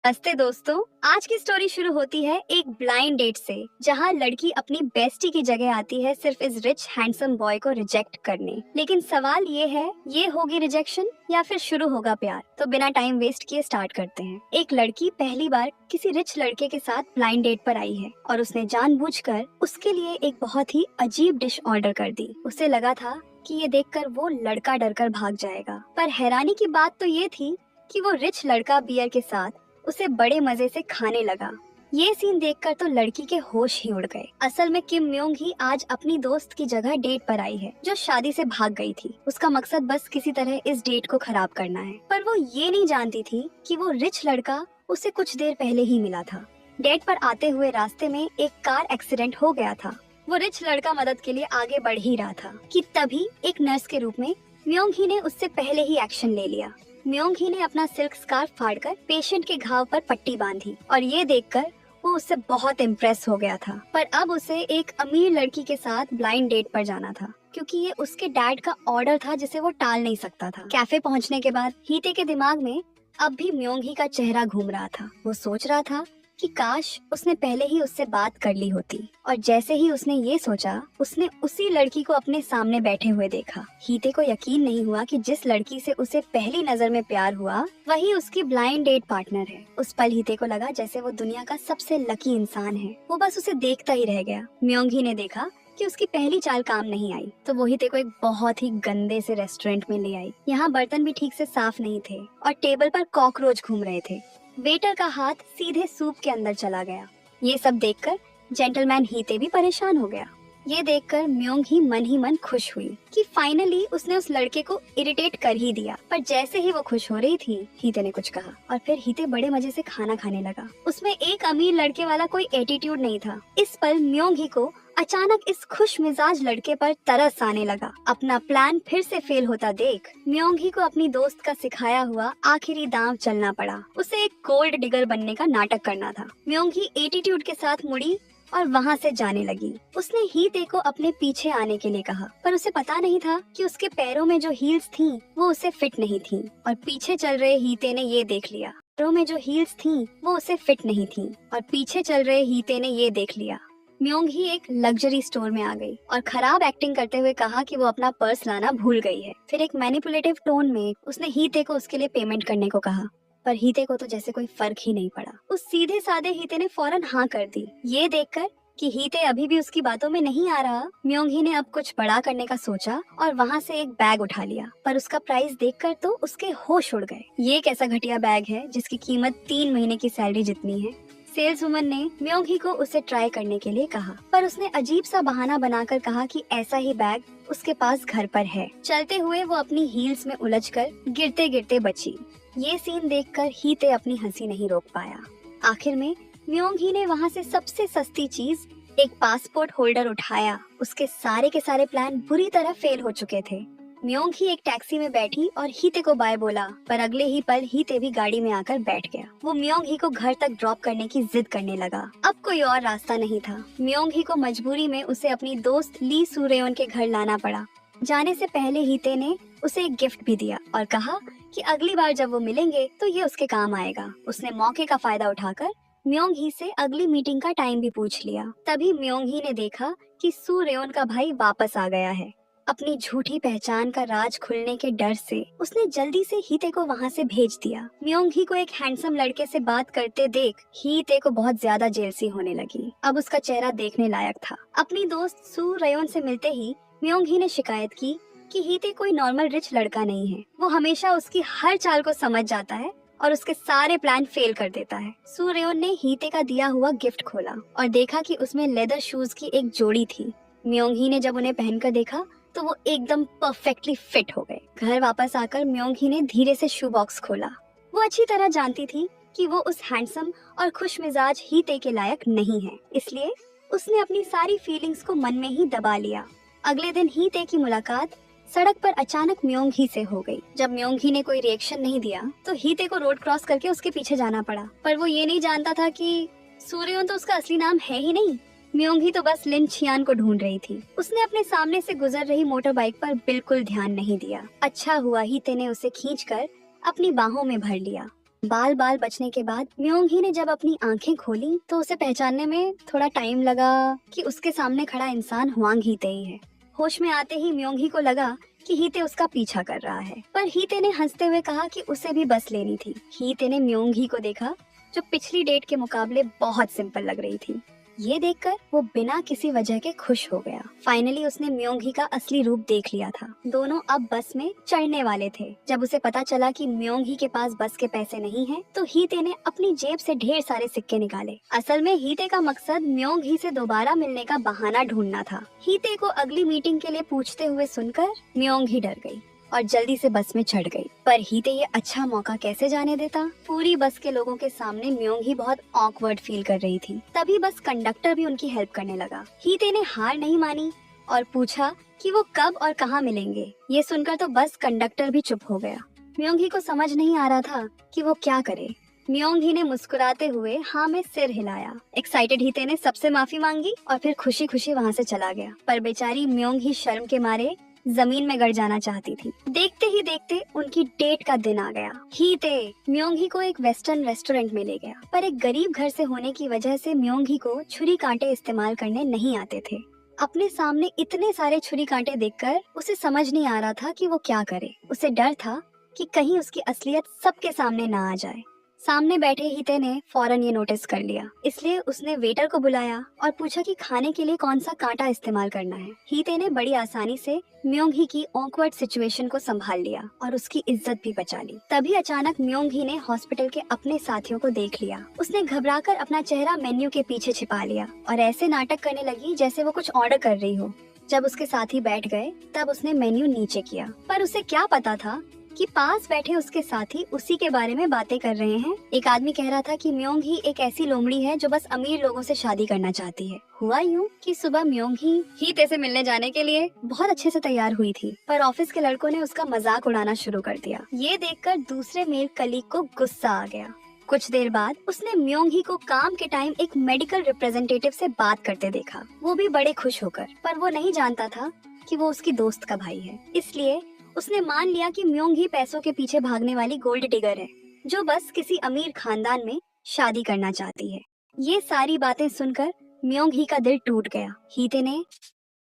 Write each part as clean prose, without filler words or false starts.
नमस्ते दोस्तों। आज की स्टोरी शुरू होती है एक ब्लाइंड डेट से, जहां लड़की अपनी बेस्टी की जगह आती है सिर्फ इस रिच हैंडसम बॉय को रिजेक्ट करने। लेकिन सवाल ये है, ये होगी रिजेक्शन या फिर शुरू होगा प्यार? तो बिना टाइम वेस्ट किए स्टार्ट करते हैं। एक लड़की पहली बार किसी रिच लड़के के साथ ब्लाइंड डेट पर आई है और उसने जानबूझकर उसके लिए एक बहुत ही अजीब डिश ऑर्डर कर दी। उसे लगा था कि ये देखकर वो लड़का डरकर भाग जाएगा, पर हैरानी की बात तो ये थी कि वो रिच लड़का बियर के साथ उसे बड़े मजे से खाने लगा। ये सीन देखकर तो लड़की के होश ही उड़ गए। असल में किम म्योंग ही आज अपनी दोस्त की जगह डेट पर आई है, जो शादी से भाग गई थी। उसका मकसद बस किसी तरह इस डेट को खराब करना है, पर वो ये नहीं जानती थी कि वो रिच लड़का उसे कुछ देर पहले ही मिला था। डेट पर आते हुए रास्ते में एक कार एक्सीडेंट हो गया था। वो रिच लड़का मदद के लिए आगे बढ़ ही रहा था कि तभी एक नर्स के रूप में म्योंग ही ने उससे पहले ही एक्शन ले लिया। म्योंग ही ने अपना सिल्क स्कार्फ फाड़कर पेशेंट के घाव पर पट्टी बांधी और ये देखकर वो उससे बहुत इम्प्रेस हो गया था। पर अब उसे एक अमीर लड़की के साथ ब्लाइंड डेट पर जाना था, क्योंकि ये उसके डैड का ऑर्डर था जिसे वो टाल नहीं सकता था। कैफे पहुंचने के बाद हीते के दिमाग में अब भी म्योंग ही का चेहरा घूम रहा था। वो सोच रहा था कि काश उसने पहले ही उससे बात कर ली होती। और जैसे ही उसने ये सोचा, उसने उसी लड़की को अपने सामने बैठे हुए देखा। हीते को यकीन नहीं हुआ कि जिस लड़की से उसे पहली नजर में प्यार हुआ, वही उसकी ब्लाइंड डेट पार्टनर है। उस पल हीते को लगा जैसे वो दुनिया का सबसे लकी इंसान है। वो बस उसे देखता ही रह गया। म्योंग ही ने देखा कि उसकी पहली चाल काम नहीं आई, तो वो हीते को एक बहुत ही गंदे से रेस्टोरेंट में ले आई। यहाँ बर्तन भी ठीक से साफ नहीं थे और टेबल पर कॉकरोच घूम रहे थे। वेटर का हाथ सीधे सूप के अंदर चला गया। ये सब देखकर जेंटलमैन हीते भी परेशान हो गया। ये देखकर म्योंग ही मन खुश हुई कि फाइनली उसने उस लड़के को इरिटेट कर ही दिया। पर जैसे ही वो खुश हो रही थी, हीते ने कुछ कहा और फिर हीते बड़े मजे से खाना खाने लगा। उसमें एक अमीर लड़के वाला कोई एटीट्यूड नहीं था। इस पल म्योंग ही को अचानक इस खुश मिजाज लड़के पर तरस आने लगा। अपना प्लान फिर से फेल होता देख म्योंग ही को अपनी दोस्त का सिखाया हुआ आखिरी दांव चलना पड़ा। उसे एक गोल्ड डिगर बनने का नाटक करना था। म्योंग ही एटीट्यूड के साथ मुड़ी और वहाँ से जाने लगी। उसने हीते को अपने पीछे आने के लिए कहा, पर उसे पता नहीं था कि उसके पैरों में जो हील्स थीं, वो उसे फिट नहीं थीं। और पीछे चल रहे हीते ने ये देख लिया। पैरों में जो हील्स थीं, वो उसे फिट नहीं थीं। और पीछे चल रहे हीते ने ये देख लिया। म्योंग ही एक लग्जरी स्टोर में आ गई और खराब एक्टिंग करते हुए कहा कि वो अपना पर्स लाना भूल गई है। फिर एक मैनिपुलेटिव टोन में उसने हीते को उसके लिए पेमेंट करने को कहा, पर हीते को तो जैसे कोई फर्क ही नहीं पड़ा। उस सीधे सादे हीते ने फौरन हाँ कर दी। ये देखकर कि हीते अभी भी उसकी बातों में नहीं आ रहा, म्योंग ही ने अब कुछ बड़ा करने का सोचा और वहाँ से एक बैग उठा लिया। पर उसका प्राइस देखकर तो उसके होश उड़ गए। ये कैसा घटिया बैग है जिसकी कीमत 3 महीने की सैलरी जितनी है। सेल्स वुमन ने म्योंग ही को उसे ट्राई करने के लिए कहा, पर उसने अजीब सा बहाना बनाकर कहा कि ऐसा ही बैग उसके पास घर पर है। चलते हुए वो अपनी हील्स में उलझकर गिरते गिरते बची। ये सीन देखकर हीते अपनी हंसी नहीं रोक पाया। आखिर में म्योंग ही ने वहाँ से सबसे सस्ती चीज, एक पासपोर्ट होल्डर उठाया। उसके सारे के सारे प्लान बुरी तरह फेल हो चुके थे। म्योंग ही एक टैक्सी में बैठी और हीते को बाय बोला, पर अगले ही पल हीते भी गाड़ी में आकर बैठ गया। वो म्योंग ही को घर तक ड्रॉप करने की जिद करने लगा। अब कोई और रास्ता नहीं था। म्योंग ही को मजबूरी में उसे अपनी दोस्त ली सूरेयोन के घर लाना पड़ा। जाने से पहले हीते ने उसे एक गिफ्ट भी दिया और कहा कि अगली बार जब वो मिलेंगे तो ये उसके काम आएगा। उसने मौके का फायदा उठाकर म्योंग ही से अगली मीटिंग का टाइम भी पूछ लिया। तभी म्योंग ही ने देखा कि सू रेयोन का भाई वापस आ गया है। अपनी झूठी पहचान का राज खुलने के डर से उसने जल्दी से हीते को वहाँ से भेज दिया। म्योंग ही को एक हैंडसम लड़के से बात करते देख हीते को बहुत ज्यादा जेलसी होने लगी। अब उसका चेहरा देखने लायक था। अपनी दोस्त सू रेयोन से मिलते ही म्योंग ही ने शिकायत की कि हीते कोई नॉर्मल रिच लड़का नहीं है। वो हमेशा उसकी हर चाल को समझ जाता है और उसके सारे प्लान फेल कर देता है। सू रेयोन ने हीते का दिया हुआ गिफ्ट खोला और देखा कि उसमें लेदर शूज की एक जोड़ी थी। म्योंग ही ने जब उन्हें पहनकर देखा तो वो एकदम परफेक्टली फिट हो गए। घर वापस आकर म्योंग ही ने धीरे से शू बॉक्स खोला। वो अच्छी तरह जानती थी कि वो उस हैंडसम और खुश मिजाज हीते के लायक नहीं है, इसलिए उसने अपनी सारी फीलिंग्स को मन में ही दबा लिया। अगले दिन हीते की मुलाकात सड़क पर अचानक म्योंग ही से हो गई। जब म्योंग ही ने कोई रिएक्शन नहीं दिया तो हीते को रोड क्रॉस करके उसके पीछे जाना पड़ा। पर वो ये नहीं जानता था कि सूर्योन तो उसका असली नाम है ही नहीं। म्योंग ही तो बस लिन छियान को ढूंढ रही थी। उसने अपने सामने से गुजर रही मोटर बाइक पर बिल्कुल ध्यान नहीं दिया। अच्छा हुआ हीते ने उसे खींचकर अपनी बाहों में भर लिया। बाल बाल बचने के बाद म्योंग ही ने जब अपनी आंखें खोली तो उसे पहचानने में थोड़ा टाइम लगा कि उसके सामने खड़ा इंसान हुआंग हीते ही है। होश में आते ही म्योंग ही को लगा कि हीते उसका पीछा कर रहा है, पर हीते ने हंसते हुए कहा कि उसे भी बस लेनी थी। हीते ने म्योंग ही को देखा जो पिछली डेट के मुकाबले बहुत सिंपल लग रही थी। ये देखकर वो बिना किसी वजह के खुश हो गया। फाइनली उसने म्योंग ही का असली रूप देख लिया था। दोनों अब बस में चढ़ने वाले थे। जब उसे पता चला कि म्योंग ही के पास बस के पैसे नहीं हैं, तो हीते ने अपनी जेब से ढेर सारे सिक्के निकाले। असल में हीते का मकसद म्योंग ही से दोबारा मिलने का बहाना ढूंढना था। हीते को अगली मीटिंग के लिए पूछते हुए सुनकर म्योंग ही डर गई और जल्दी से बस में चढ़ गई। पर हीते ये अच्छा मौका कैसे जाने देता। पूरी बस के लोगों के सामने म्योंग ही बहुत ऑकवर्ड फील कर रही थी। तभी बस कंडक्टर भी उनकी हेल्प करने लगा। हीते ने हार नहीं मानी और पूछा कि वो कब और कहाँ मिलेंगे। ये सुनकर तो बस कंडक्टर भी चुप हो गया। म्योंग ही को समझ नहीं आ रहा था कि वो क्या करे। म्योंग ही ने मुस्कुराते हुए हाँ में सिर हिलाया। एक्साइटेड हीते ने सबसे माफी मांगी और फिर खुशी खुशी वहाँ से चला गया। पर बेचारी म्योंग ही शर्म के मारे जमीन में गड़ जाना चाहती थी। देखते ही देखते उनकी डेट का दिन आ गया। हीते म्योंग ही को एक वेस्टर्न रेस्टोरेंट में ले गया, पर एक गरीब घर से होने की वजह से म्योंग ही को छुरी कांटे इस्तेमाल करने नहीं आते थे। अपने सामने इतने सारे छुरी कांटे देखकर उसे समझ नहीं आ रहा था कि वो क्या करे। उसे डर था कि कहीं उसकी असलियत सबके सामने ना आ जाए। सामने बैठे हीते ने फौरन ये नोटिस कर लिया, इसलिए उसने वेटर को बुलाया और पूछा कि खाने के लिए कौन सा कांटा इस्तेमाल करना है। हीते ने बड़ी आसानी से म्योंग ही की ऑकवर्ड सिचुएशन को संभाल लिया और उसकी इज्जत भी बचा ली। तभी अचानक म्योंग ही ने हॉस्पिटल के अपने साथियों को देख लिया। उसने घबराकर अपना चेहरा मेन्यू के पीछे छिपा लिया और ऐसे नाटक करने लगी जैसे वो कुछ ऑर्डर कर रही हो। जब उसके साथी बैठ गए तब उसने मेन्यू नीचे किया, पर उसे क्या पता था कि पास बैठे उसके साथी उसी के बारे में बातें कर रहे हैं। एक आदमी कह रहा था कि म्योंग ही एक ऐसी लोमड़ी है जो बस अमीर लोगों से शादी करना चाहती है। हुआ यूं कि सुबह म्योंग ही हीते से मिलने जाने के लिए बहुत अच्छे से तैयार हुई थी, पर ऑफिस के लड़कों ने उसका मजाक उड़ाना शुरू कर दिया। ये देखकर दूसरे मेल कलीग को गुस्सा आ गया। कुछ देर बाद उसने म्योंग ही को काम के टाइम एक मेडिकल रिप्रेजेंटेटिव से बात करते देखा, वो भी बड़े खुश होकर। पर वो नहीं जानता था कि वो उसकी दोस्त का भाई है, इसलिए उसने मान लिया कि म्योंग ही पैसों के पीछे भागने वाली गोल्ड डिगर है जो बस किसी अमीर खानदान में शादी करना चाहती है। ये सारी बातें सुनकर म्योंग ही का दिल टूट गया। हीते ने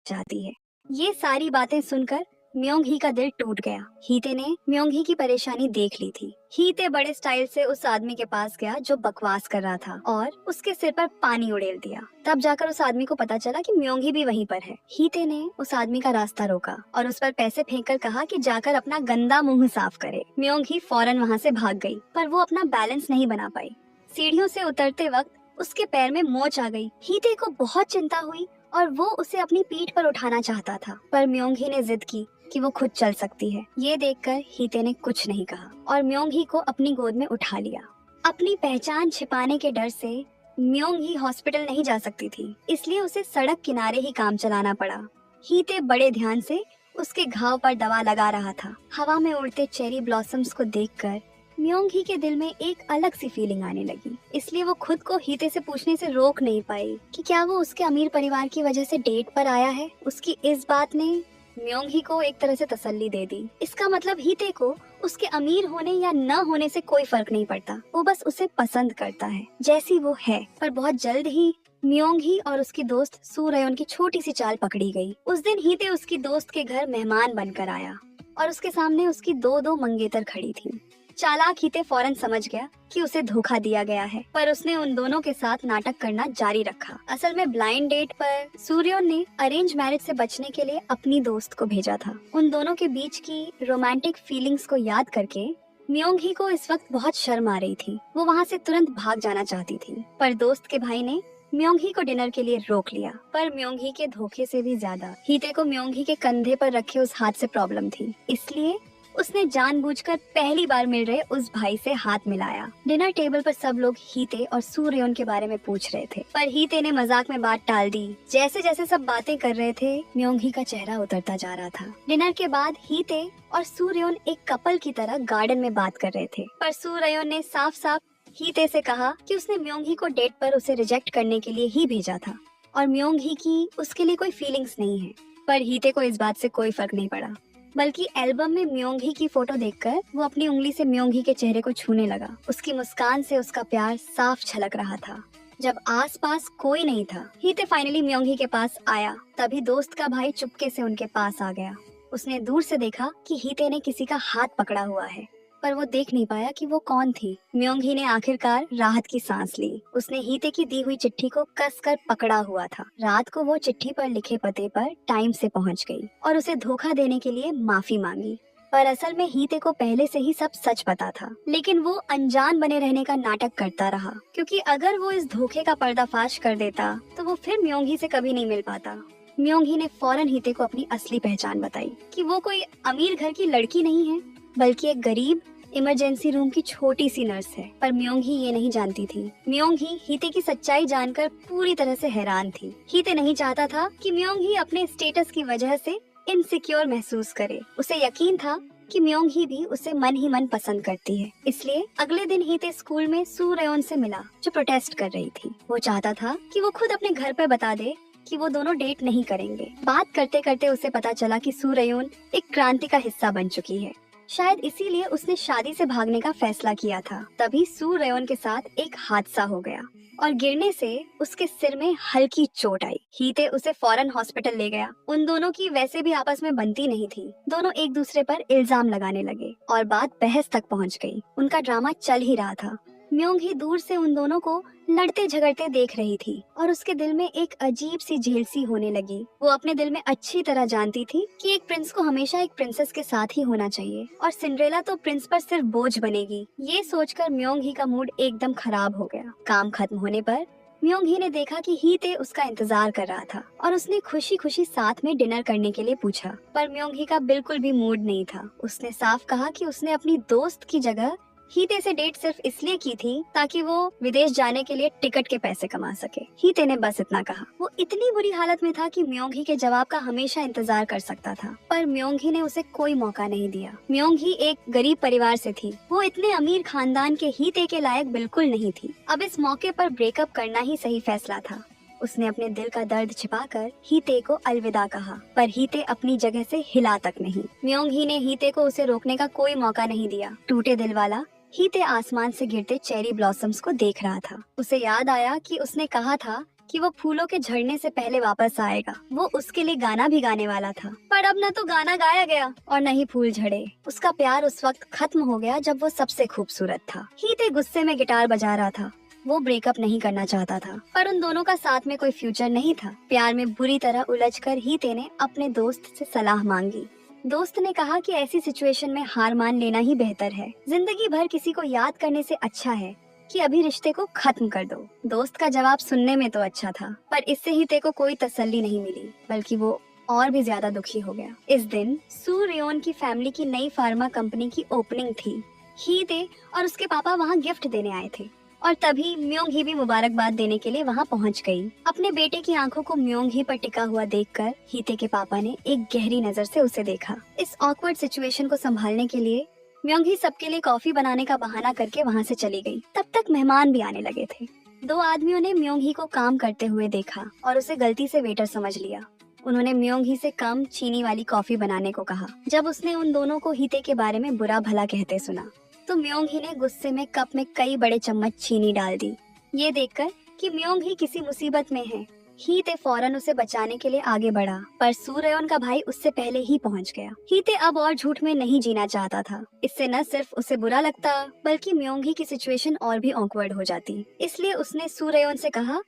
चाहती है। ये सारी बातें सुनकर म्योंग ही का दिल टूट गया। हीते ने म्योंग ही की परेशानी देख ली थी। हीते बड़े स्टाइल से उस आदमी के पास गया जो बकवास कर रहा था और उसके सिर पर पानी उड़ेल दिया। तब जाकर उस आदमी को पता चला कि म्योंग ही भी वहीं पर है। हीते ने उस आदमी का रास्ता रोका और उस पर पैसे फेंककर कहा कि जाकर अपना गंदा मुंह साफ करे। म्योंग ही फौरन वहाँ से भाग गई, पर वो अपना बैलेंस नहीं बना पाई। सीढ़ियों से उतरते वक्त उसके पैर में मोच आ गई। हीते को बहुत चिंता हुई और वो उसे अपनी पीठ पर उठाना चाहता था, पर म्योंग ही ने जिद की कि वो खुद चल सकती है। ये देखकर हीते ने कुछ नहीं कहा और म्योंग ही को अपनी गोद में उठा लिया। अपनी पहचान छिपाने के डर से म्योंग ही हॉस्पिटल नहीं जा सकती थी, इसलिए उसे सड़क किनारे ही काम चलाना पड़ा। हीते बड़े ध्यान से उसके घाव पर दवा लगा रहा था। हवा में उड़ते चेरी ब्लॉसम्स को देखकर म्योंग ही के दिल में एक अलग सी फीलिंग आने लगी, इसलिए वो खुद को हीते से पूछने से रोक नहीं पाई कि क्या वो उसके अमीर परिवार की वजह से डेट पर आया है। उसकी इस बात ने म्योंग ही को एक तरह से तसल्ली दे दी। इसका मतलब हीते को उसके अमीर होने या न होने से कोई फर्क नहीं पड़ता, वो बस उसे पसंद करता है जैसी वो है। पर बहुत जल्द ही म्योंग ही और उसकी दोस्त सू रयोन की छोटी सी चाल पकड़ी गई। उस दिन हीते उसकी दोस्त के घर मेहमान बनकर आया और उसके सामने उसकी दो मंगेतर खड़ी थी। चालाक हीते फौरन समझ गया कि उसे धोखा दिया गया है, पर उसने उन दोनों के साथ नाटक करना जारी रखा। असल में ब्लाइंड डेट पर सूर्योन ने अरेंज मैरिज से बचने के लिए अपनी दोस्त को भेजा था। उन दोनों के बीच की रोमांटिक फीलिंग्स को याद करके म्योंग ही को इस वक्त बहुत शर्म आ रही थी। वो वहाँ से तुरंत भाग जाना चाहती थी, पर दोस्त के भाई ने म्योंग ही को डिनर के लिए रोक लिया। पर म्योंग ही के धोखे से भी ज्यादा हीते को म्योंग ही के कंधे पर रखे उस हाथ से प्रॉब्लम थी, इसलिए उसने जानबूझकर पहली बार मिल रहे उस भाई से हाथ मिलाया। डिनर टेबल पर सब लोग हीते और सूर्योन के बारे में पूछ रहे थे, पर हीते ने मजाक में बात टाल दी। जैसे जैसे सब बातें कर रहे थे, म्योंग ही का चेहरा उतरता जा रहा था। डिनर के बाद हीते और सूर्योन एक कपल की तरह गार्डन में बात कर रहे थे, पर सूर्योन ने साफ साफ हीते से कहा कि उसने म्योंग ही को डेट पर उसे रिजेक्ट करने के लिए ही भेजा था और म्योंग ही की उसके लिए कोई फीलिंग्स नहीं है। पर हीते को इस बात से कोई फर्क नहीं पड़ा। बल्कि एल्बम में म्योंगी की फोटो देखकर वो अपनी उंगली से म्योंगी के चेहरे को छूने लगा। उसकी मुस्कान से उसका प्यार साफ झलक रहा था। जब आसपास कोई नहीं था, हीते फाइनली म्योंगी के पास आया। तभी दोस्त का भाई चुपके से उनके पास आ गया। उसने दूर से देखा कि हीते ने किसी का हाथ पकड़ा हुआ है, पर वो देख नहीं पाया कि वो कौन थी। म्योंगी ने आखिरकार राहत की सांस ली। उसने हीते की दी हुई चिट्ठी को कसकर पकड़ा हुआ था। रात को वो चिट्ठी पर लिखे पते पर टाइम से पहुंच गई और उसे धोखा देने के लिए माफी मांगी। पर असल में हीते को पहले से ही सब सच पता था, लेकिन वो अनजान बने रहने का नाटक करता रहा, क्योंकि अगर वो इस धोखे का पर्दाफाश कर देता तो वो फिर म्योंगी से कभी नहीं मिल पाता। म्योंगी ने फौरन हीते को अपनी असली पहचान बताई कि वो कोई अमीर घर की लड़की नहीं है, बल्कि एक गरीब इमरजेंसी रूम की छोटी सी नर्स है। पर म्योंगी ये नहीं जानती थी। म्योंगी हीते की सच्चाई जानकर पूरी तरह से हैरान थी। हीते नहीं चाहता था कि म्योंगी अपने स्टेटस की वजह से इनसिक्योर महसूस करे। उसे यकीन था कि म्योंगी भी उसे मन ही मन पसंद करती है। इसलिए अगले दिन हीते स्कूल में सू रेयोन से मिला, जो प्रोटेस्ट कर रही थी। वो चाहता था कि वो खुद अपने घर पर बता दे कि वो दोनों डेट नहीं करेंगे। बात करते करते उसे पता चला कि सू रेयोन एक क्रांति का हिस्सा बन चुकी है। शायद इसीलिए उसने शादी से भागने का फैसला किया था। तभी सू रेयोन के साथ एक हादसा हो गया और गिरने से उसके सिर में हल्की चोट आई। हीते उसे फौरन हॉस्पिटल ले गया। उन दोनों की वैसे भी आपस में बनती नहीं थी। दोनों एक दूसरे पर इल्जाम लगाने लगे और बात बहस तक पहुंच गई। उनका ड्रामा चल ही रहा था। म्योंगी दूर से उन दोनों को लड़ते झगड़ते देख रही थी और उसके दिल में एक अजीब सी झेल सी होने लगी। वो अपने दिल में अच्छी तरह जानती थी कि एक प्रिंस को हमेशा एक प्रिंसेस के साथ ही होना चाहिए और सिंड्रेला तो प्रिंस पर सिर्फ बोझ बनेगी। ये सोचकर म्योंगी का मूड एकदम खराब हो गया। काम खत्म होने पर म्योंगी ने देखा कि हीते उसका इंतजार कर रहा था और उसने खुशी खुशी साथ में डिनर करने के लिए पूछा। पर म्योंगी का बिल्कुल भी मूड नहीं था। उसने साफ कहा कि उसने अपनी दोस्त की जगह हीते से डेट सिर्फ इसलिए की थी ताकि वो विदेश जाने के लिए टिकट के पैसे कमा सके। हीते ने बस इतना कहा। वो इतनी बुरी हालत में था कि म्योंगी के जवाब का हमेशा इंतजार कर सकता था, पर म्योंगी ने उसे कोई मौका नहीं दिया। म्योंगी एक गरीब परिवार से थी। वो इतने अमीर खानदान के हीते के लायक बिल्कुल नहीं थी। अब इस मौके पर ब्रेकअप करना ही सही फैसला था। उसने अपने दिल का दर्द छिपाकर हीते को अलविदा कहा, पर हीते अपनी जगह से हिला तक नहीं। म्योंगी ने हीते को उसे रोकने का कोई मौका नहीं दिया। टूटे दिल वाला हीते आसमान से गिरते चेरी ब्लॉसम्स को देख रहा था। उसे याद आया कि उसने कहा था कि वो फूलों के झड़ने से पहले वापस आएगा। वो उसके लिए गाना भी गाने वाला था, पर अब न तो गाना गाया गया और न ही फूल झड़े। उसका प्यार उस वक्त खत्म हो गया जब वो सबसे खूबसूरत था। हीते गुस्से में गिटार बजा रहा था। वो ब्रेकअप नहीं करना चाहता था, पर उन दोनों का साथ में कोई फ्यूचर नहीं था। प्यार में बुरी तरह उलझकर हीते ने अपने दोस्त से सलाह मांगी। दोस्त ने कहा कि ऐसी सिचुएशन में हार मान लेना ही बेहतर है। जिंदगी भर किसी को याद करने से अच्छा है कि अभी रिश्ते को खत्म कर दो। दोस्त का जवाब सुनने में तो अच्छा था, पर इससे हीते को कोई तसल्ली नहीं मिली, बल्कि वो और भी ज्यादा दुखी हो गया। इस दिन सू रेयोन की फैमिली की नई फार्मा कंपनी की ओपनिंग थी। हीते और उसके पापा वहाँ गिफ्ट देने आए थे और तभी म्योंगी भी मुबारकबाद देने के लिए वहाँ पहुँच गई। अपने बेटे की आंखों को म्योंगी पर टिका हुआ देखकर हीते के पापा ने एक गहरी नजर से उसे देखा। इस ऑकवर्ड सिचुएशन को संभालने के लिए म्योंगी सबके लिए कॉफी बनाने का बहाना करके वहाँ से चली गई। तब तक मेहमान भी आने लगे थे। दो आदमियों ने म्योंगी को काम करते हुए देखा और उसे गलती से वेटर समझ लिया। उन्होंने म्योंगी से कम चीनी वाली कॉफी बनाने को कहा। जब उसने उन दोनों को हीते के बारे में बुरा भला कहते सुना तो म्योंगी ने गुस्से में कप में कई बड़े चम्मच चीनी डाल दी। ये देखकर कि म्योंगी किसी मुसीबत में है, हीते फौरन उसे बचाने के लिए आगे बढ़ा, पर सू रेयोन का भाई उससे पहले ही पहुंच गया। हीते अब और झूठ में नहीं जीना चाहता था। इससे न सिर्फ उसे बुरा लगता, बल्कि म्योंगी की सिचुएशन और भी ऑकवर्ड हो जाती। इसलिए उसने सू रेयोन से कहा,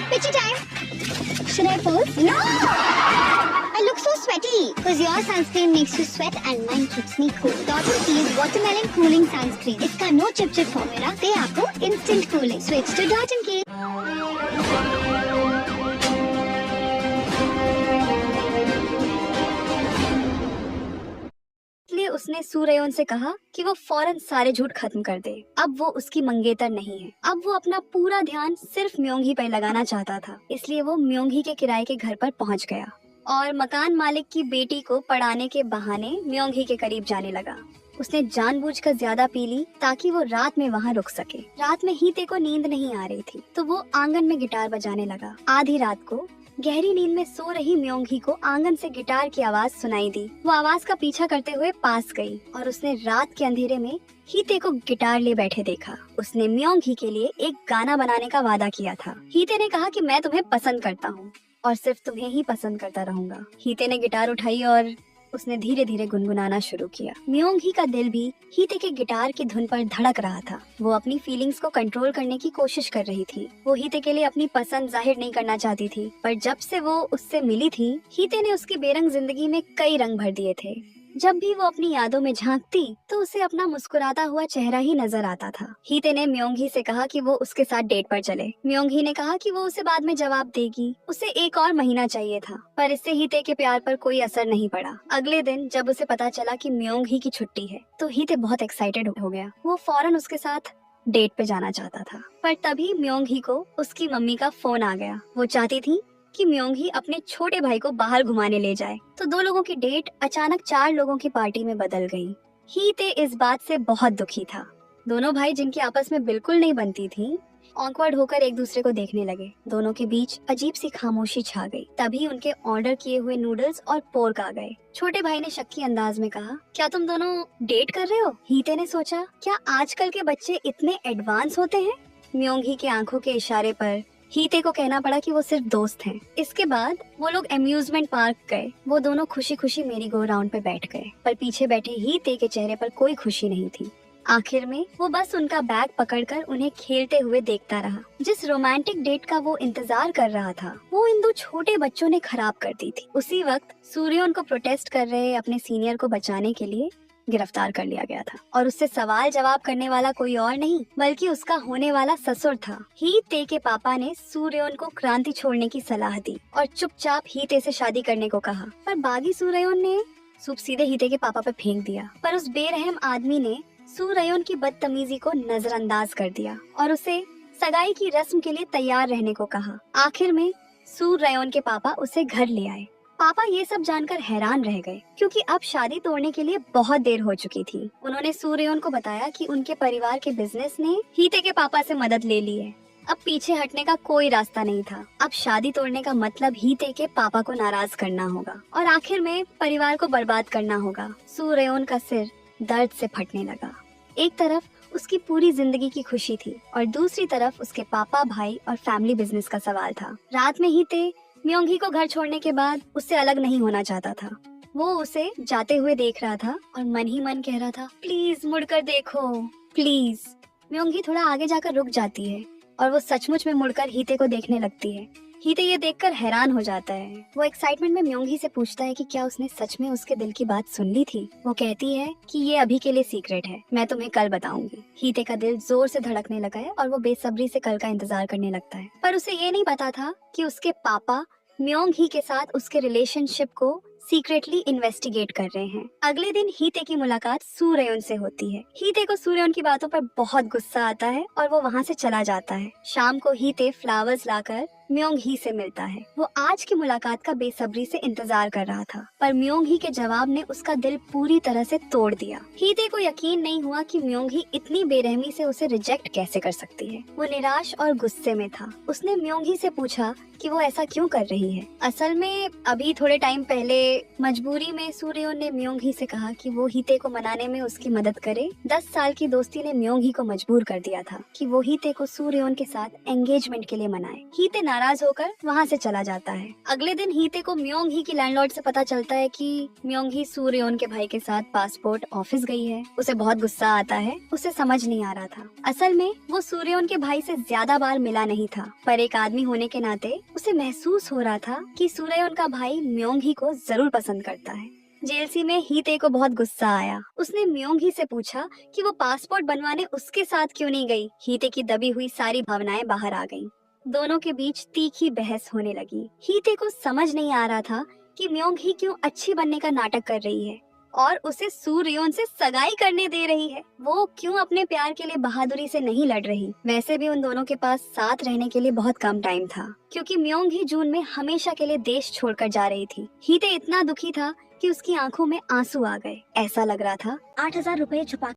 Pitchy time. Should I pose? No! I look so sweaty. Because your sunscreen makes you sweat and mine keeps me cool. Dot & Key's Watermelon Cooling Sunscreen. इसका no chip chip formula दे आपको instant cooling. Switch to Dot & Key. इसलिए उसने सू rayon से कहा कि वो फौरन सारे झूठ खत्म कर दे। अब वो उसकी मंगेतर नहीं है। अब वो अपना पूरा ध्यान सिर्फ म्योंगी पर लगाना चाहता था। इसलिए वो म्योंगी के किराए के घर पर पहुंच गया और मकान मालिक की बेटी को पढ़ाने के बहाने म्योंगी के करीब जाने लगा। उसने जानबूझकर ज्यादा पी ली ताकि वो रात में वहाँ रुक सके। रात में हीते को नींद नहीं आ रही थी, तो वो आंगन में गिटार बजाने लगा। आधी रात को गहरी नींद में सो रही म्योंग-ही को आंगन से गिटार की आवाज सुनाई दी। वो आवाज का पीछा करते हुए पास गई और उसने रात के अंधेरे में हीते को गिटार ले बैठे देखा। उसने म्योंग-ही के लिए एक गाना बनाने का वादा किया था। हीते ने कहा कि मैं तुम्हें पसंद करता हूँ और सिर्फ तुम्हें ही पसंद करता रहूंगा। हीते ने गिटार उठाई और उसने धीरे धीरे गुनगुनाना शुरू किया। म्योंग-ही का दिल भी हीते के गिटार की धुन पर धड़क रहा था। वो अपनी फीलिंग्स को कंट्रोल करने की कोशिश कर रही थी। वो हीते के लिए अपनी पसंद जाहिर नहीं करना चाहती थी, पर जब से वो उससे मिली थी, हीते ने उसकी बेरंग जिंदगी में कई रंग भर दिए थे। जब भी वो अपनी यादों में झांकती तो उसे अपना मुस्कुराता हुआ चेहरा ही नजर आता था। हीते ने म्योंग-ही से कहा कि वो उसके साथ डेट पर चले। म्योंग-ही ने कहा कि वो उसे बाद में जवाब देगी। उसे एक और महीना चाहिए था, पर इससे हीते के प्यार पर कोई असर नहीं पड़ा। अगले दिन जब उसे पता चला कि म्योंग-ही की छुट्टी है तो हीते बहुत एक्साइटेड हो गया। वो फौरन उसके साथ डेट पे जाना चाहता था, पर तभी म्योंग-ही को उसकी मम्मी का फोन आ गया। वो चाहती थी कि म्योंग-ही अपने छोटे भाई को बाहर घुमाने ले जाए, तो 2 लोगों की डेट अचानक 4 लोगों की पार्टी में बदल गई। हीते इस बात से बहुत दुखी था। दोनों भाई जिनकी आपस में बिल्कुल नहीं बनती थी, ऑकवर्ड होकर एक दूसरे को देखने लगे। दोनों के बीच अजीब सी खामोशी छा गई। तभी उनके ऑर्डर किए हुए नूडल्स और पोर्क आ गए। छोटे भाई ने शक्की अंदाज में कहा, क्या तुम दोनों डेट कर रहे हो? हीते ने सोचा, क्या आजकल के बच्चे इतने एडवांस होते हैं? म्योंग-ही के आंखों के इशारे पर हीते को कहना पड़ा कि वो सिर्फ दोस्त हैं। इसके बाद वो लोग अम्यूजमेंट पार्क गए। वो दोनों खुशी खुशी मेरी गो राउंड पे बैठ गए, पर पीछे बैठे हीते के चेहरे पर कोई खुशी नहीं थी। आखिर में वो बस उनका बैग पकड़कर उन्हें खेलते हुए देखता रहा। जिस रोमांटिक डेट का वो इंतजार कर रहा था, वो इन 2 छोटे बच्चों ने खराब कर दी थी। उसी वक्त सूर्योन को प्रोटेस्ट कर रहे अपने सीनियर को बचाने के लिए गिरफ्तार कर लिया गया था और उससे सवाल जवाब करने वाला कोई और नहीं बल्कि उसका होने वाला ससुर था। हीते के पापा ने सूर्योन को क्रांति छोड़ने की सलाह दी और चुपचाप हीते से शादी करने को कहा, पर बागी सूर्योन ने सूप सीधे हीते के पापा पे फेंक दिया। पर उस बेरहम आदमी ने सूर्योन की बदतमीजी को नजरअंदाज कर दिया और उसे सगाई की रस्म के लिए तैयार रहने को कहा। आखिर में सूर्योन के पापा उसे घर ले आए। पापा ये सब जानकर हैरान रह गए, क्योंकि अब शादी तोड़ने के लिए बहुत देर हो चुकी थी। उन्होंने सूर्योन को बताया कि उनके परिवार के बिजनेस ने हीते के पापा से मदद ले ली है। अब पीछे हटने का कोई रास्ता नहीं था। अब शादी तोड़ने का मतलब हीते के पापा को नाराज करना होगा और आखिर में परिवार को बर्बाद करना होगा। सूर्योन का सिर दर्द से फटने लगा। एक तरफ उसकी पूरी जिंदगी की खुशी थी और दूसरी तरफ उसके पापा, भाई और फैमिली बिजनेस का सवाल था। रात में हीते म्योंग-ही को घर छोड़ने के बाद उससे अलग नहीं होना चाहता था। वो उसे जाते हुए देख रहा था और मन ही मन कह रहा था, प्लीज मुड़कर देखो, प्लीज। म्योंग-ही थोड़ा आगे जाकर रुक जाती है और वो सचमुच में मुड़कर हीते को देखने लगती है। हीते ये देखकर हैरान हो जाता है। वो एक्साइटमेंट में म्योंग-ही से पूछता है कि क्या उसने सच में उसके दिल की बात सुन ली थी। वो कहती है कि ये अभी के लिए सीक्रेट है, मैं तुम्हें कल बताऊंगी। हीते का दिल जोर से धड़कने लगा है और वो बेसब्री से कल का इंतजार करने लगता है, पर उसे ये नहीं पता था कि उसके पापा म्योंग-ही के साथ उसके रिलेशनशिप को सीक्रेटली इन्वेस्टिगेट कर रहे हैं। अगले दिन हीते की मुलाकात सूर्योन से होती है। हीते को सूर्योन की बातों पर बहुत गुस्सा आता है और वो वहाँ से चला जाता है। शाम को हीते फ्लावर्स लाकर म्योंग-ही से मिलता है। वो आज की मुलाकात का बेसब्री से इंतजार कर रहा था, पर म्योंग-ही के जवाब ने उसका दिल पूरी तरह से तोड़ दिया। हीते को यकीन नहीं हुआ कि म्योंग-ही इतनी बेरहमी से उसे रिजेक्ट कैसे कर सकती है। वो निराश और गुस्से में था। उसने म्योंग-ही से पूछा कि वो ऐसा क्यों कर रही है। असल में अभी थोड़े टाइम पहले मजबूरी में सूर्योन ने म्योंग-ही से कहा कि वो हीते को मनाने में उसकी मदद करे। 10 साल की दोस्ती ने म्योंग-ही को मजबूर कर दिया था कि वो हीते को सूर्योन के साथ एंगेजमेंट के लिए मनाए। हीते नाराज होकर वहाँ से चला जाता है। अगले दिन हीते को म्योंग-ही की लैंडलॉर्ड से पता चलता है कि म्योंग-ही सूर्योन के भाई के साथ पासपोर्ट ऑफिस गई है। उसे बहुत गुस्सा आता है। उसे समझ नहीं आ रहा था। असल में वो सूर्योन के भाई से ज्यादा बार मिला नहीं था, पर एक आदमी होने के नाते उसे महसूस हो रहा था कि सूर्योन का भाई म्योंग-ही को जरूर पसंद करता है। जेलसी में हीते को बहुत गुस्सा आया। उसने म्योंग-ही से पूछा कि वो पासपोर्ट बनवाने उसके साथ क्यों नहीं गई। हीते की दबी हुई सारी भावनाएं बाहर आ गईं। दोनों के बीच तीखी बहस होने लगी। हीते को समझ नहीं आ रहा था कि म्योंग-ही क्यों अच्छी बनने का नाटक कर रही है और उसे सूर्योन से सगाई करने दे रही है। वो क्यों अपने प्यार के लिए बहादुरी से नहीं लड़ रही। वैसे भी उन दोनों के पास साथ रहने के लिए बहुत कम टाइम था, क्योंकि म्योंग-ही जून में हमेशा के लिए देश छोड़कर जा रही थी। हीते इतना दुखी था कि उसकी आंखों में आंसू आ गए। ऐसा लग रहा था 8,000 रुपए छुपा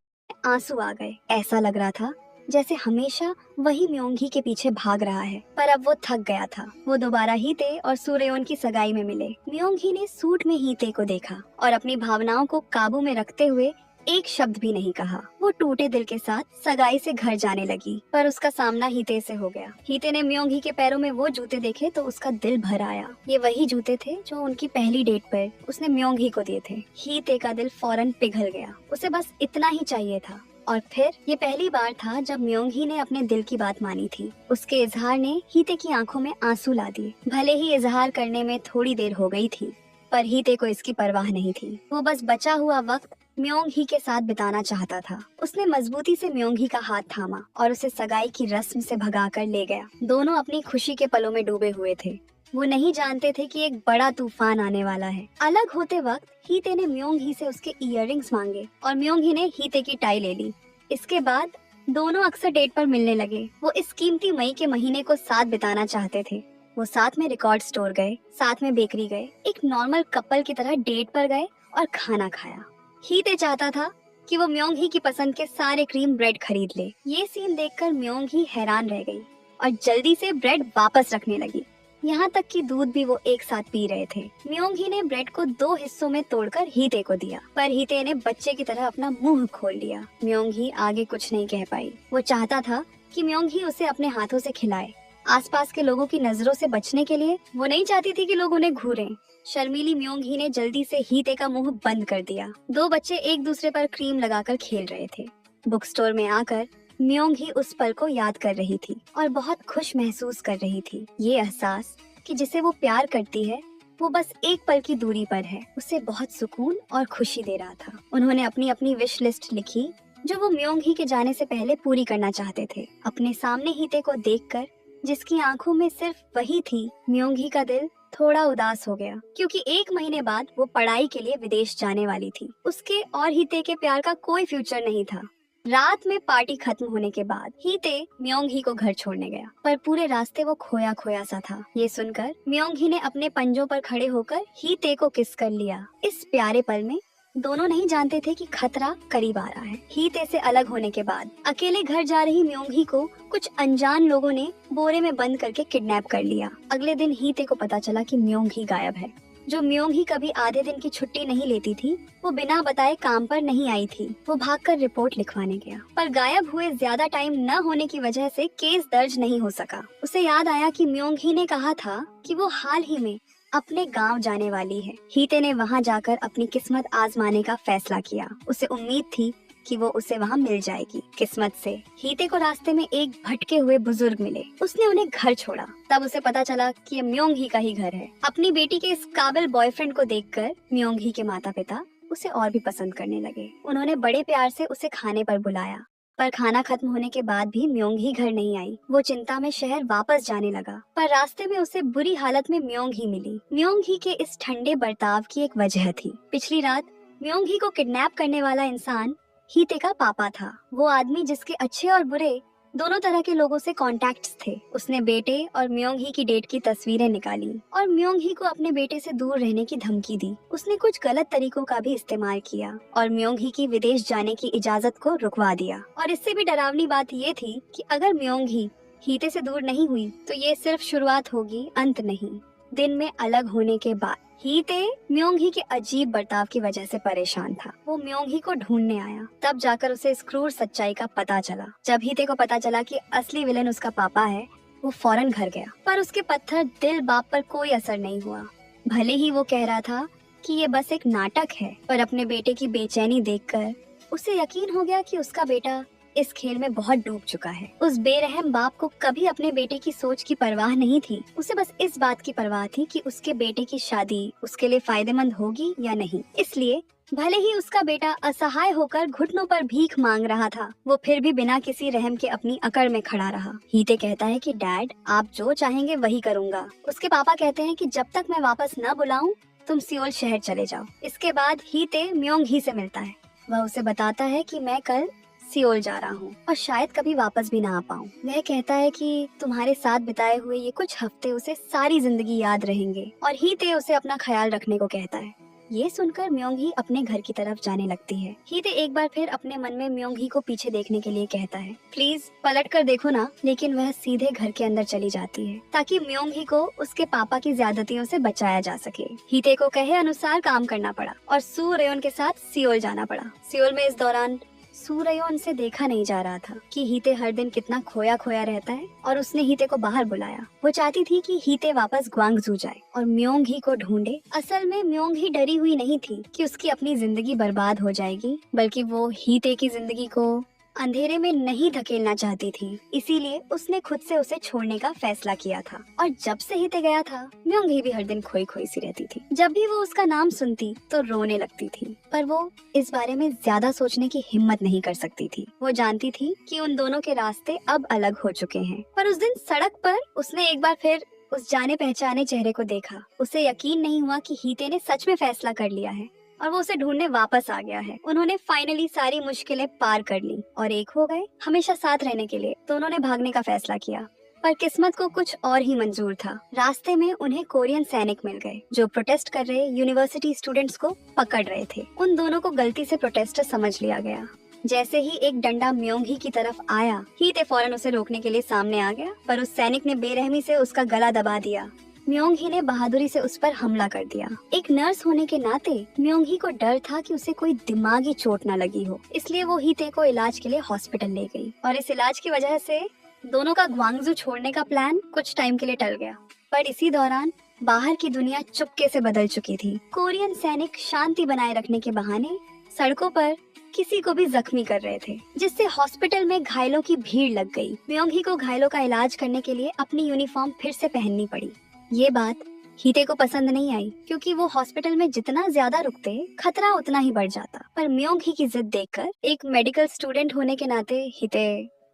आंसू आ गए। ऐसा लग रहा था जैसे हमेशा वही म्योंगी के पीछे भाग रहा है। पर अब वो थक गया था। वो दोबारा हीते और सूर्योन की सगाई में मिले। म्योंगी ने सूट में हीते को देखा और अपनी भावनाओं को काबू में रखते हुए एक शब्द भी नहीं कहा। वो टूटे दिल के साथ सगाई से घर जाने लगी, पर उसका सामना हीते से हो गया। हीते ने म्योंगी के पैरों में वो जूते देखे तो उसका दिल भर आया। ये वही जूते थे जो उनकी पहली डेट पर उसने म्योंगी को दिए थे। हीते का दिल फौरन पिघल गया। उसे बस इतना ही चाहिए था। और फिर ये पहली बार था जब म्योंगी ने अपने दिल की बात मानी थी। उसके इजहार ने हीते की आंखों में आंसू ला दिए। भले ही इजहार करने में थोड़ी देर हो गई थी, पर हीते को इसकी परवाह नहीं थी। वो बस बचा हुआ वक्त म्योंगी के साथ बिताना चाहता था। उसने मजबूती से म्योंगी का हाथ थामा और उसे सगाई की रस्म से भगाकर ले गया। दोनों अपनी खुशी के पलों में डूबे हुए थे। वो नहीं जानते थे कि एक बड़ा तूफान आने वाला है। अलग होते वक्त हीते ने म्योंगी से उसके इयररिंग्स मांगे और म्योंगी ने हीते की टाई ले ली। इसके बाद दोनों अक्सर डेट पर मिलने लगे। वो इस कीमती मई के महीने को साथ बिताना चाहते थे। वो साथ में रिकॉर्ड स्टोर गए, साथ में बेकरी गए, एक नॉर्मल कपल की तरह डेट पर गए और खाना खाया। हीते चाहता था कि वो म्योंगी की पसंद के सारे क्रीम ब्रेड खरीद ले। ये सीन देखकर म्योंगी हैरान रह गई और जल्दी से ब्रेड वापस रखने लगी। यहाँ तक कि दूध भी वो एक साथ पी रहे थे। म्योंगी ने ब्रेड को 2 हिस्सों में तोड़कर हीते को दिया, पर हीते ने बच्चे की तरह अपना मुंह खोल लिया। म्योंगी आगे कुछ नहीं कह पाई। वो चाहता था कि म्योंगी उसे अपने हाथों से खिलाए। आसपास के लोगों की नजरों से बचने के लिए वो नहीं चाहती थी कि लोग उन्हें घूरें। शर्मीली म्योंगी ने जल्दी से हीते का मुंह बंद कर दिया। 2 बच्चे एक दूसरे पर क्रीम लगाकर खेल रहे थे। बुक स्टोर में आकर म्योंगी उस पल को याद कर रही थी और बहुत खुश महसूस कर रही थी। ये एहसास कि जिसे वो प्यार करती है वो बस एक पल की दूरी पर है, उसे बहुत सुकून और खुशी दे रहा था। उन्होंने अपनी अपनी विश लिस्ट लिखी जो वो म्योंगी के जाने से पहले पूरी करना चाहते थे। अपने सामने हीते को देखकर, जिसकी आंखों में सिर्फ वही थी, म्योंगी का दिल थोड़ा उदास हो गया, क्योंकि 1 महीने बाद वो पढ़ाई के लिए विदेश जाने वाली थी। उसके और हीते के प्यार का कोई फ्यूचर नहीं था। रात में पार्टी खत्म होने के बाद हीते म्योंगी को घर छोड़ने गया, पर पूरे रास्ते वो खोया खोया सा था। ये सुनकर म्योंगी ने अपने पंजों पर खड़े होकर हीते को किस कर लिया। इस प्यारे पल में दोनों नहीं जानते थे कि खतरा करीब आ रहा है। हीते से अलग होने के बाद अकेले घर जा रही म्योंगी को कुछ अनजान लोगों ने बोरे में बंद करके किडनैप कर लिया। अगले दिन हीते को पता चला कि म्योंगी गायब है। जो म्योंगी कभी आधे दिन की छुट्टी नहीं लेती थी, वो बिना बताए काम पर नहीं आई थी। वो भागकर रिपोर्ट लिखवाने गया, पर गायब हुए ज्यादा टाइम न होने की वजह से केस दर्ज नहीं हो सका। उसे याद आया कि म्योंगी ने कहा था कि वो हाल ही में अपने गांव जाने वाली है। हीते ने वहां जाकर अपनी किस्मत आजमाने का फैसला किया। उसे उम्मीद थी कि वो उसे वहां मिल जाएगी। किस्मत से हीते को रास्ते में एक भटके हुए बुजुर्ग मिले। उसने उन्हें घर छोड़ा। तब उसे पता चला कि ये म्योंगी का ही घर है। अपनी बेटी के इस काबिल बॉयफ्रेंड को देखकर म्योंगी के माता पिता उसे और भी पसंद करने लगे। उन्होंने बड़े प्यार से उसे खाने पर बुलाया, पर खाना खत्म होने के बाद भी म्योंगी घर नहीं आई। वो चिंता में शहर वापस जाने लगा, पर रास्ते में उसे बुरी हालत में म्योंगी मिली। म्योंगी के इस ठंडे बर्ताव की एक वजह थी। पिछली रात म्योंगी को किडनैप करने वाला इंसान हीते का पापा था। वो आदमी जिसके अच्छे और बुरे दोनों तरह के लोगों से कॉन्टैक्ट्स थे। उसने बेटे और म्योंगी की डेट की तस्वीरें निकाली और म्योंगी को अपने बेटे से दूर रहने की धमकी दी। उसने कुछ गलत तरीकों का भी इस्तेमाल किया और म्योंगी की विदेश जाने की इजाजत को रुकवा दिया। और इससे भी डरावनी बात ये थी कि अगर म्योंगी हीते से दूर नहीं हुई तो ये सिर्फ शुरुआत होगी, अंत नहीं। दिन में अलग होने के बाद हीते म्योंगी के अजीब बर्ताव की वजह से परेशान था। वो म्योंगी को ढूंढने आया, तब जाकर उसे इस क्रूर सच्चाई का पता चला। जब हीते को पता चला कि असली विलेन उसका पापा है, वो फौरन घर गया, पर उसके पत्थर दिल बाप पर कोई असर नहीं हुआ। भले ही वो कह रहा था कि ये बस एक नाटक है, पर अपने बेटे की बेचैनी देखकर उसे यकीन हो गया कि उसका बेटा इस खेल में बहुत डूब चुका है। उस बेरहम बाप को कभी अपने बेटे की सोच की परवाह नहीं थी। उसे बस इस बात की परवाह थी कि उसके बेटे की शादी उसके लिए फायदेमंद होगी या नहीं। इसलिए भले ही उसका बेटा असहाय होकर घुटनों पर भीख मांग रहा था, वो फिर भी बिना किसी रहम के अपनी अकड़ में खड़ा रहा। हीते कहता है कि डैड, आप जो चाहेंगे वही करूँगा। उसके पापा कहते हैं कि जब तक मैं वापस न बुलाऊं तुम सियोल शहर चले जाओ। इसके बाद हीते म्योंगी से मिलता है। वह उसे बताता है कि मैं कल सियोल जा रहा हूँ और शायद कभी वापस भी ना आ पाऊँ। वह कहता है कि तुम्हारे साथ बिताए हुए ये कुछ हफ्ते उसे सारी जिंदगी याद रहेंगे और हीते उसे अपना ख्याल रखने को कहता है। ये सुनकर म्योंग ही अपने घर की तरफ जाने लगती है। हीते एक बार फिर अपने मन में म्योंग ही को पीछे देखने के लिए कहता है, प्लीज पलट कर देखो ना, लेकिन वह सीधे घर के अंदर चली जाती है ताकि म्योंग ही को उसके पापा की ज्यादतियों से बचाया जा सके। हीते को कहे अनुसार काम करना पड़ा और सू रेयोन के साथ सियोल जाना पड़ा। सियोल में इस दौरान सू रेयोन से देखा नहीं जा रहा था कि हीते हर दिन कितना खोया खोया रहता है और उसने हीते को बाहर बुलाया। वो चाहती थी कि हीते वापस ग्वांगजू जाए और म्योंग ही को ढूंढे। असल में म्योंग ही डरी हुई नहीं थी कि उसकी अपनी जिंदगी बर्बाद हो जाएगी, बल्कि वो हीते की जिंदगी को अंधेरे में नहीं धकेलना चाहती थी। इसीलिए उसने खुद से उसे छोड़ने का फैसला किया था। और जब से हीते गया था, म्योंग ही भी हर दिन खोई खोई सी रहती थी। जब भी वो उसका नाम सुनती तो रोने लगती थी, पर वो इस बारे में ज्यादा सोचने की हिम्मत नहीं कर सकती थी। वो जानती थी कि उन दोनों के रास्ते अब अलग हो चुके हैं। पर उस दिन सड़क पर उसने एक बार फिर उस जाने पहचाने चेहरे को देखा। उसे यकीन नहीं हुआ कि हीते ने सच में फैसला कर लिया है और वो उसे ढूंढने वापस आ गया है। उन्होंने फाइनली सारी मुश्किलें पार कर ली और एक हो गए हमेशा साथ रहने के लिए। तो उन्होंने भागने का फैसला किया, पर किस्मत को कुछ और ही मंजूर था। रास्ते में उन्हें कोरियन सैनिक मिल गए जो प्रोटेस्ट कर रहे यूनिवर्सिटी स्टूडेंट्स को पकड़ रहे थे। उन दोनों को गलती से प्रोटेस्टर समझ लिया गया। जैसे ही एक डंडा म्योंग ही की तरफ आया, हीते फौरन उसे रोकने के लिए सामने आ गया, पर उस सैनिक ने बेरहमी से उसका गला दबा दिया। म्योंग ही ने बहादुरी से उस पर हमला कर दिया। एक नर्स होने के नाते म्योंग ही को डर था कि उसे कोई दिमागी चोट न लगी हो, इसलिए वो हीते को इलाज के लिए हॉस्पिटल ले गई। और इस इलाज की वजह से दोनों का ग्वांगजू छोड़ने का प्लान कुछ टाइम के लिए टल गया। पर इसी दौरान बाहर की दुनिया चुपके से बदल चुकी थी। कोरियन सैनिक शांति बनाए रखने के बहाने सड़कों पर किसी को भी जख्मी कर रहे थे, जिससे हॉस्पिटल में घायलों की भीड़ लग गई। म्योंग ही को घायलों का इलाज करने के लिए अपनी यूनिफॉर्म फिर से पहननी पड़ी। ये बात हीते को पसंद नहीं आई, क्योंकि वो हॉस्पिटल में जितना ज्यादा रुकते खतरा उतना ही बढ़ जाता। पर म्योंग ही की जिद देखकर एक मेडिकल स्टूडेंट होने के नाते हीते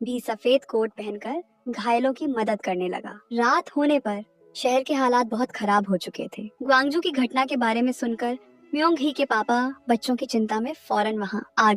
भी सफेद कोट पहनकर घायलों की मदद करने लगा। रात होने पर शहर के हालात बहुत खराब हो चुके थे। ग्वांगजू की घटना के बारे में सुनकर म्योंग ही के पापा बच्चों की चिंता में फौरन वहाँ आ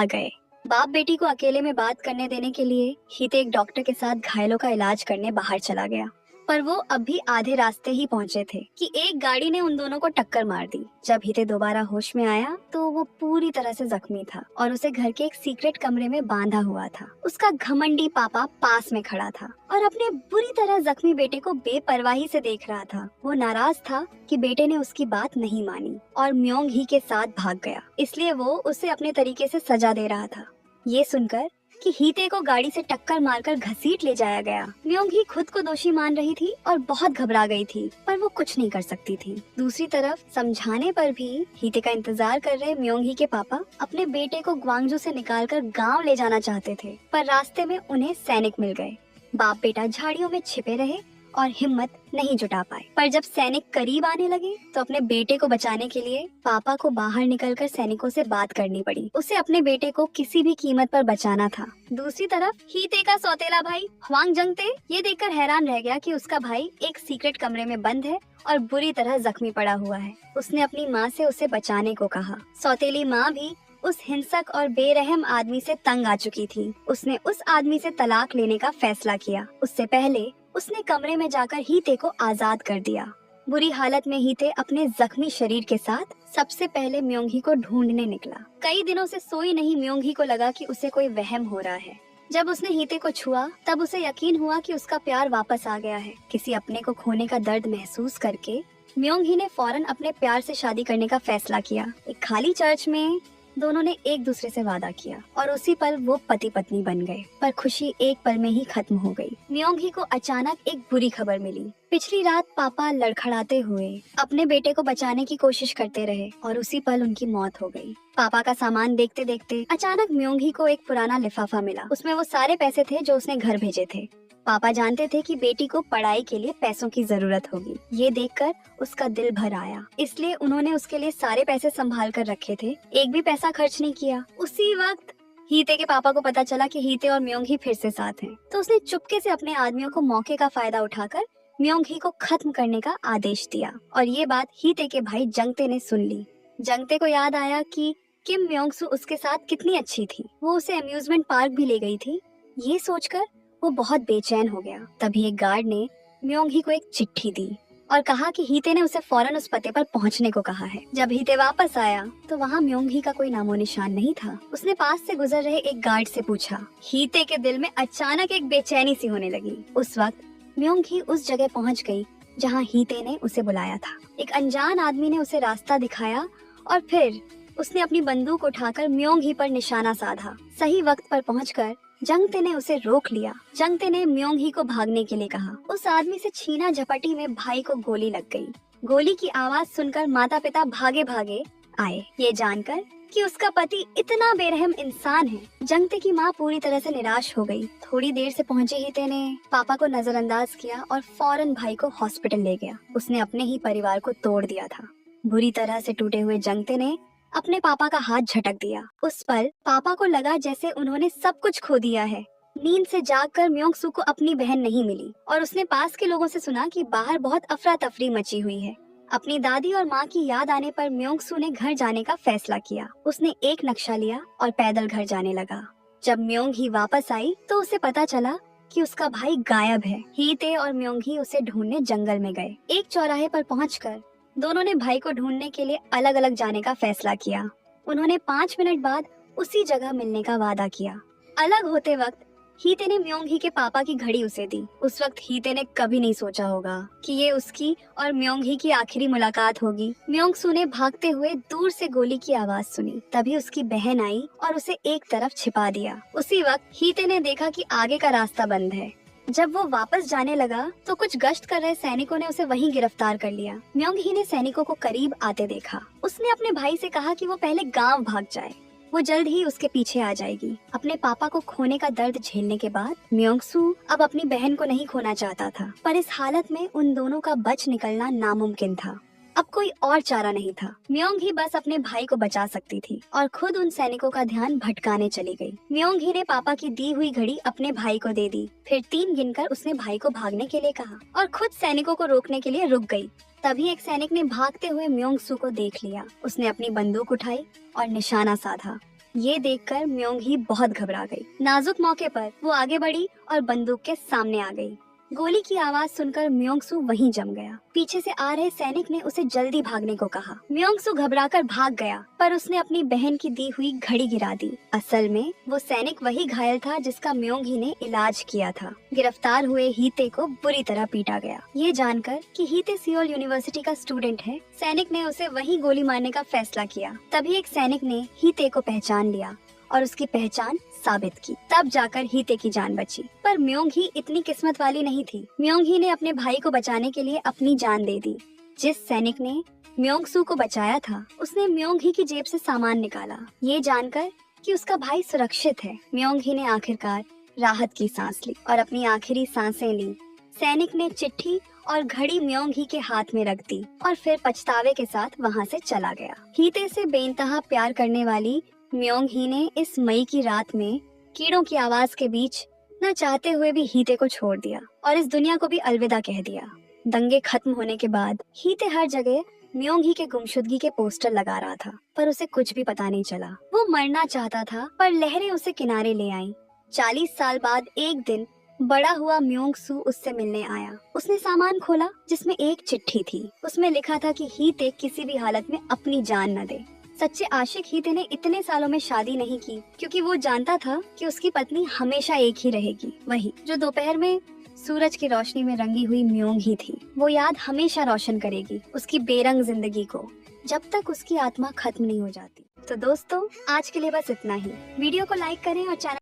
गए। बाप बेटी को अकेले में बात करने देने के लिए हीते एक डॉक्टर के साथ घायलों का इलाज करने बाहर चला गया। पर वो अभी आधे रास्ते ही पहुंचे थे कि एक गाड़ी ने उन दोनों को टक्कर मार दी। जब हीते दोबारा होश में आया तो वो पूरी तरह से जख्मी था और उसे घर के एक सीक्रेट कमरे में बांधा हुआ था। उसका घमंडी पापा पास में खड़ा था और अपने बुरी तरह जख्मी बेटे को बेपरवाही से देख रहा था। वो नाराज था कि बेटे ने उसकी बात नहीं मानी और म्योंग ही के साथ भाग गया, इसलिए वो उसे अपने तरीके से सजा दे रहा था। ये सुनकर कि हीते को गाड़ी से टक्कर मारकर घसीट ले जाया गया, म्योंग ही खुद को दोषी मान रही थी और बहुत घबरा गई थी, पर वो कुछ नहीं कर सकती थी। दूसरी तरफ समझाने पर भी हीते का इंतजार कर रहे म्योंग ही के पापा अपने बेटे को ग्वांगजू से निकालकर गांव ले जाना चाहते थे, पर रास्ते में उन्हें सैनिक मिल गए। बाप बेटा झाड़ियों में छिपे रहे और हिम्मत नहीं जुटा पाए। पर जब सैनिक करीब आने लगे तो अपने बेटे को बचाने के लिए पापा को बाहर निकलकर सैनिकों से बात करनी पड़ी। उसे अपने बेटे को किसी भी कीमत पर बचाना था। दूसरी तरफ हीते का सौतेला भाई ह्वांग जंगते ये देखकर हैरान रह गया कि उसका भाई एक सीक्रेट कमरे में बंद है और बुरी तरह जख्मी पड़ा हुआ है। उसने अपनी माँ से उसे बचाने को कहा। सौतेली माँ भी उस हिंसक और बेरहम आदमी से तंग आ चुकी थी। उसने उस आदमी से तलाक लेने का फैसला किया। उससे पहले उसने कमरे में जाकर हीते को आजाद कर दिया। बुरी हालत में हीते अपने जख्मी शरीर के साथ सबसे पहले म्योंग ही को ढूंढने निकला। कई दिनों से सोई नहीं म्योंग ही को लगा कि उसे कोई वहम हो रहा है। जब उसने हीते को छुआ तब उसे यकीन हुआ कि उसका प्यार वापस आ गया है। किसी अपने को खोने का दर्द महसूस करके म्योंग ही ने फौरन अपने प्यार से शादी करने का फैसला किया। एक खाली चर्च में दोनों ने एक दूसरे से वादा किया और उसी पल वो पति पत्नी बन गए। पर खुशी एक पल में ही खत्म हो गई। म्योंग ही को अचानक एक बुरी खबर मिली। पिछली रात पापा लड़खड़ाते हुए अपने बेटे को बचाने की कोशिश करते रहे और उसी पल उनकी मौत हो गई। पापा का सामान देखते देखते अचानक म्योंग ही को एक पुराना लिफाफा मिला। उसमें वो सारे पैसे थे जो उसने घर भेजे थे। पापा जानते थे कि बेटी को पढ़ाई के लिए पैसों की जरूरत होगी। ये देखकर उसका दिल भर आया, इसलिए उन्होंने उसके लिए सारे पैसे संभाल कर रखे थे। एक भी पैसा खर्च नहीं किया। उसी वक्त हीते के पापा को पता चला कि हीते और म्योंग ही फिर से साथ हैं। तो उसने चुपके से अपने आदमियों को मौके का फायदा उठाकर म्योंग ही को खत्म करने का आदेश दिया। और ये बात हीते के भाई जंगते ने सुन ली। जंगते को याद आया कि किम म्योंग सू उसके साथ कितनी अच्छी थी। वो उसे अम्यूजमेंट पार्क भी ले गई थी। ये सोचकर वो बहुत बेचैन हो गया। तभी एक गार्ड ने म्योंग ही को एक चिट्ठी दी। और कहा कि हीते ने उसे फौरन उस पते पर पहुंचने को कहा है। जब हीते वापस आया तो वहाँ म्योंग ही का कोई नामो निशान नहीं था। उसने पास से गुजर रहे एक गार्ड से पूछा। हीते के दिल में अचानक एक बेचैनी सी होने लगी। उस वक्त म्योंग ही उस जगह पहुंच गई जहाँ हीते ने उसे बुलाया था। एक अनजान आदमी ने उसे रास्ता दिखाया और फिर उसने अपनी बंदूक उठाकर म्योंग ही पर निशाना साधा। सही वक्त पर पहुंचकर जंगते ने उसे रोक लिया। जंगते ने म्योंग ही को भागने के लिए कहा। उस आदमी से छीना झपटी में भाई को गोली लग गई। गोली की आवाज सुनकर माता पिता भागे भागे आए, ये जानकर कि उसका पति इतना बेरहम इंसान है। जंगते की माँ पूरी तरह से निराश हो गई। थोड़ी देर से पहुंचे हीते ने पापा को नजरअंदाज किया और फौरन भाई को हॉस्पिटल ले गया। उसने अपने ही परिवार को तोड़ दिया था। बुरी तरह से टूटे हुए जंगते ने अपने पापा का हाथ झटक दिया। उस पल पापा को लगा जैसे उन्होंने सब कुछ खो दिया है। नींद से जागकर म्योंग सू को अपनी बहन नहीं मिली और उसने पास के लोगों से सुना कि बाहर बहुत अफरा तफरी मची हुई है। अपनी दादी और माँ की याद आने पर म्योंग सू ने घर जाने का फैसला किया। उसने एक नक्शा लिया और पैदल घर जाने लगा। जब म्योंग ही वापस आई तो उसे पता चला कि उसका भाई गायब है। हीते और म्योंग ही उसे ढूंढने जंगल में गए। एक चौराहे पर पहुंचकर दोनों ने भाई को ढूंढने के लिए अलग अलग जाने का फैसला किया। उन्होंने 5 मिनट बाद उसी जगह मिलने का वादा किया। अलग होते वक्त हीते ने म्योंग ही के पापा की घड़ी उसे दी। उस वक्त हीते ने कभी नहीं सोचा होगा कि ये उसकी और म्योंग ही की आखिरी मुलाकात होगी। म्योंग सू ने भागते हुए दूर से गोली की आवाज सुनी। तभी उसकी बहन आई और उसे एक तरफ छिपा दिया। उसी वक्त हीते ने देखा कि आगे का रास्ता बंद है। जब वो वापस जाने लगा तो कुछ गश्त कर रहे सैनिकों ने उसे वहीं गिरफ्तार कर लिया। म्योंग ही ने सैनिकों को करीब आते देखा। उसने अपने भाई से कहा कि वो पहले गांव भाग जाए, वो जल्द ही उसके पीछे आ जाएगी। अपने पापा को खोने का दर्द झेलने के बाद म्योंग सू अब अपनी बहन को नहीं खोना चाहता था, पर इस हालत में उन दोनों का बच निकलना नामुमकिन था। अब कोई और चारा नहीं था। म्योंग ही बस अपने भाई को बचा सकती थी और खुद उन सैनिकों का ध्यान भटकाने चली गई। म्योंग ही ने पापा की दी हुई घड़ी अपने भाई को दे दी। फिर 3 गिनकर उसने भाई को भागने के लिए कहा और खुद सैनिकों को रोकने के लिए रुक गई। तभी एक सैनिक ने भागते हुए म्योंग सू को देख लिया। उसने अपनी बंदूक उठाई और निशाना साधा। ये देखकर म्योंग ही बहुत घबरा गई। नाजुक मौके पर वो आगे बढ़ी और बंदूक के सामने आ गई। गोली की आवाज सुनकर म्योंग सू वहीं जम गया। पीछे से आ रहे सैनिक ने उसे जल्दी भागने को कहा। म्योंग सू घबराकर भाग गया, पर उसने अपनी बहन की दी हुई घड़ी गिरा दी। असल में वो सैनिक वही घायल था जिसका म्योंग ही ने इलाज किया था। गिरफ्तार हुए हीते को बुरी तरह पीटा गया। ये जानकर कि हीते सियोल यूनिवर्सिटी का स्टूडेंट है, सैनिक ने उसे वहीं गोली मारने का फैसला किया। तभी एक सैनिक ने हीते को पहचान लिया और उसकी पहचान साबित की। तब जाकर हीते की जान बची। पर म्योंग ही इतनी किस्मत वाली नहीं थी। म्योंग ही ने अपने भाई को बचाने के लिए अपनी जान दे दी। जिस सैनिक ने म्योंग सू को बचाया था उसने म्योंग ही की जेब से सामान निकाला। ये जानकर कि उसका भाई सुरक्षित है, म्योंग ही ने आखिरकार राहत की सांस ली और अपनी आखिरी सांसें ली। सैनिक ने चिट्ठी और घड़ी म्योंग ही के हाथ में रख दी और फिर पछतावे के साथ वहाँ से चला गया। हीते से बेइंतहा प्यार करने वाली म्योंग ही ने इस मई की रात में कीड़ों की आवाज के बीच न चाहते हुए भी हीते को छोड़ दिया और इस दुनिया को भी अलविदा कह दिया। दंगे खत्म होने के बाद हीते हर जगह म्योंग ही के गुमशुदगी के पोस्टर लगा रहा था, पर उसे कुछ भी पता नहीं चला। वो मरना चाहता था पर लहरें उसे किनारे ले आईं। 40 साल बाद एक दिन बड़ा हुआ म्योंग सू उससे मिलने आया। उसने सामान खोला जिसमें एक चिट्ठी थी। उसमें लिखा था कि हीते किसी भी हालत में अपनी जान न दे। सच्चे आशिक हीते ने इतने सालों में शादी नहीं की क्योंकि वो जानता था कि उसकी पत्नी हमेशा एक ही रहेगी, वही जो दोपहर में सूरज की रोशनी में रंगी हुई म्योंग ही थी। वो याद हमेशा रोशन करेगी उसकी बेरंग जिंदगी को जब तक उसकी आत्मा खत्म नहीं हो जाती। तो दोस्तों आज के लिए बस इतना ही। वीडियो को लाइक करें और चैनल